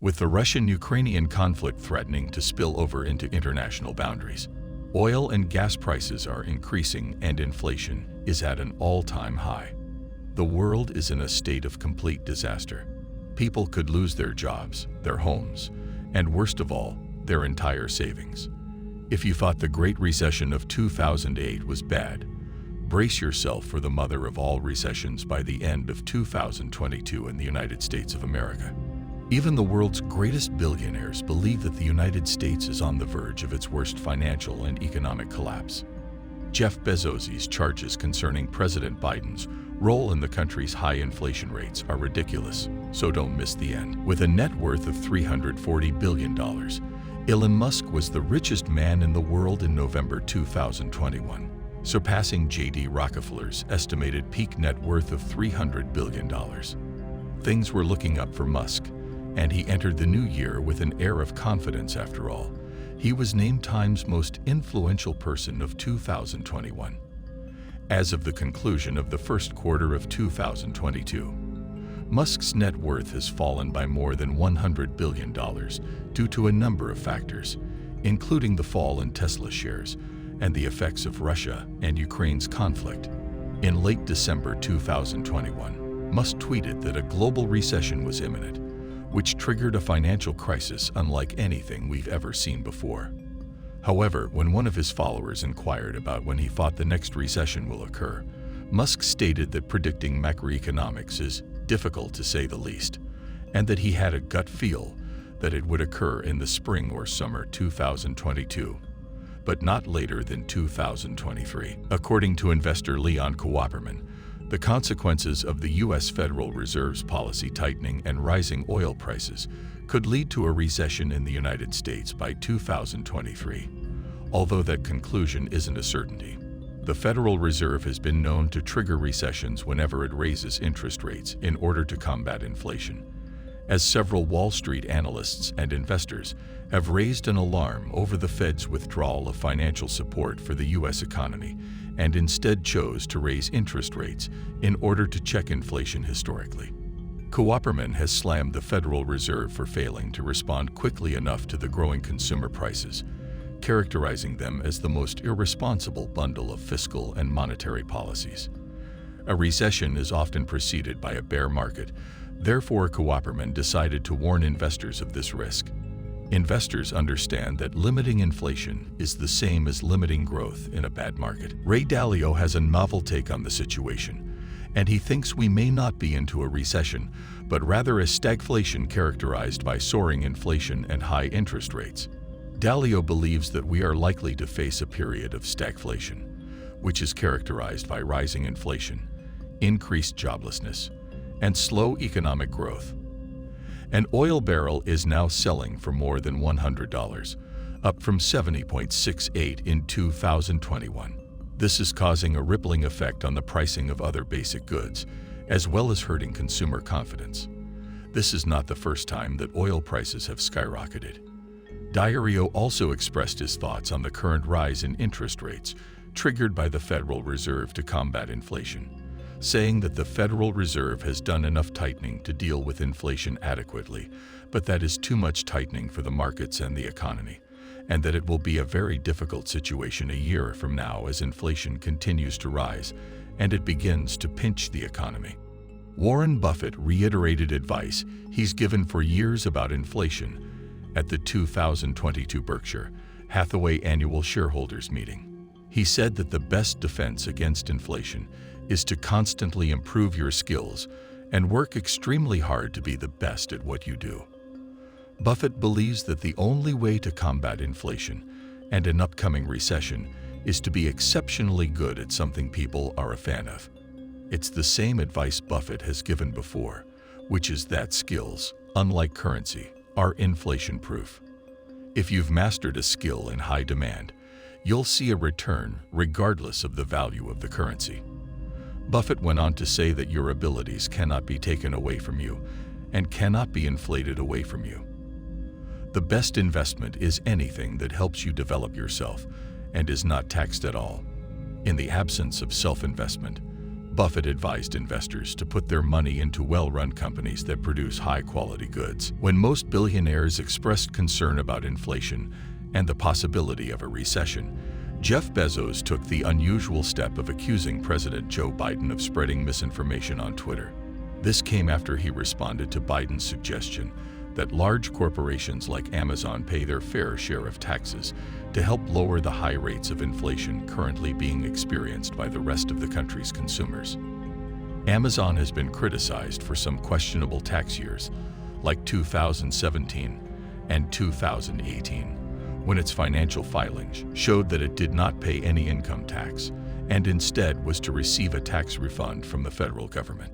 with the Russian-Ukrainian conflict threatening to spill over into international boundaries. Oil and gas prices are increasing and inflation is at an all-time high. The world is in a state of complete disaster. People could lose their jobs, their homes, and worst of all, their entire savings. If you thought the Great Recession of 2008 was bad, brace yourself for the mother of all recessions by the end of 2022 in the United States of America. Even the world's greatest billionaires believe that the United States is on the verge of its worst financial and economic collapse. Jeff Bezos' charges concerning President Biden's role in the country's high inflation rates are ridiculous, so don't miss the end. With a net worth of $340 billion, Elon Musk was the richest man in the world in November 2021, surpassing J.D. Rockefeller's estimated peak net worth of $300 billion. Things were looking up for Musk, and he entered the new year with an air of confidence after all. He was named Time's most influential person of 2021. As of the conclusion of the first quarter of 2022, Musk's net worth has fallen by more than $100 billion due to a number of factors, including the fall in Tesla shares and the effects of Russia and Ukraine's conflict. In late December 2021, Musk tweeted that a global recession was imminent, which triggered a financial crisis unlike anything we've ever seen before. However, when one of his followers inquired about when he thought the next recession will occur, Musk stated that predicting macroeconomics is difficult to say the least, and that he had a gut feel that it would occur in the spring or summer 2022, but not later than 2023. According to investor Leon Cooperman, the consequences of the U.S. Federal Reserve's policy tightening and rising oil prices could lead to a recession in the United States by 2023. Although that conclusion isn't a certainty, the Federal Reserve has been known to trigger recessions whenever it raises interest rates in order to combat inflation, as several Wall Street analysts and investors have raised an alarm over the Fed's withdrawal of financial support for the U.S. economy and instead chose to raise interest rates in order to check inflation historically. Cooperman has slammed the Federal Reserve for failing to respond quickly enough to the growing consumer prices, characterizing them as the most irresponsible bundle of fiscal and monetary policies. A recession is often preceded by a bear market. Therefore, Cooperman decided to warn investors of this risk. Investors understand that limiting inflation is the same as limiting growth in a bad market. Ray Dalio has a novel take on the situation, and he thinks we may not be into a recession, but rather a stagflation characterized by soaring inflation and high interest rates. Dalio believes that we are likely to face a period of stagflation, which is characterized by rising inflation, increased joblessness, and slow economic growth. An oil barrel is now selling for more than $100, up from $70.68 in 2021. This is causing a rippling effect on the pricing of other basic goods, as well as hurting consumer confidence. This is not the first time that oil prices have skyrocketed. Dalio also expressed his thoughts on the current rise in interest rates, triggered by the Federal Reserve to combat inflation, saying that the Federal Reserve has done enough tightening to deal with inflation adequately, but that is too much tightening for the markets and the economy, and that it will be a very difficult situation a year from now as inflation continues to rise and it begins to pinch the economy. Warren Buffett reiterated advice he's given for years about inflation at the 2022 Berkshire Hathaway annual shareholders meeting. He said that the best defense against inflation is to constantly improve your skills and work extremely hard to be the best at what you do. Buffett believes that the only way to combat inflation and an upcoming recession is to be exceptionally good at something people are a fan of. It's the same advice Buffett has given before, which is that skills, unlike currency, are inflation-proof. If you've mastered a skill in high demand, you'll see a return regardless of the value of the currency. Buffett went on to say that your abilities cannot be taken away from you and cannot be inflated away from you. The best investment is anything that helps you develop yourself and is not taxed at all. In the absence of self-investment, Buffett advised investors to put their money into well-run companies that produce high-quality goods. When most billionaires expressed concern about inflation and the possibility of a recession, Jeff Bezos took the unusual step of accusing President Joe Biden of spreading misinformation on Twitter. This came after he responded to Biden's suggestion that large corporations like Amazon pay their fair share of taxes to help lower the high rates of inflation currently being experienced by the rest of the country's consumers. Amazon has been criticized for some questionable tax years, like 2017 and 2018, when its financial filings showed that it did not pay any income tax and instead was to receive a tax refund from the federal government.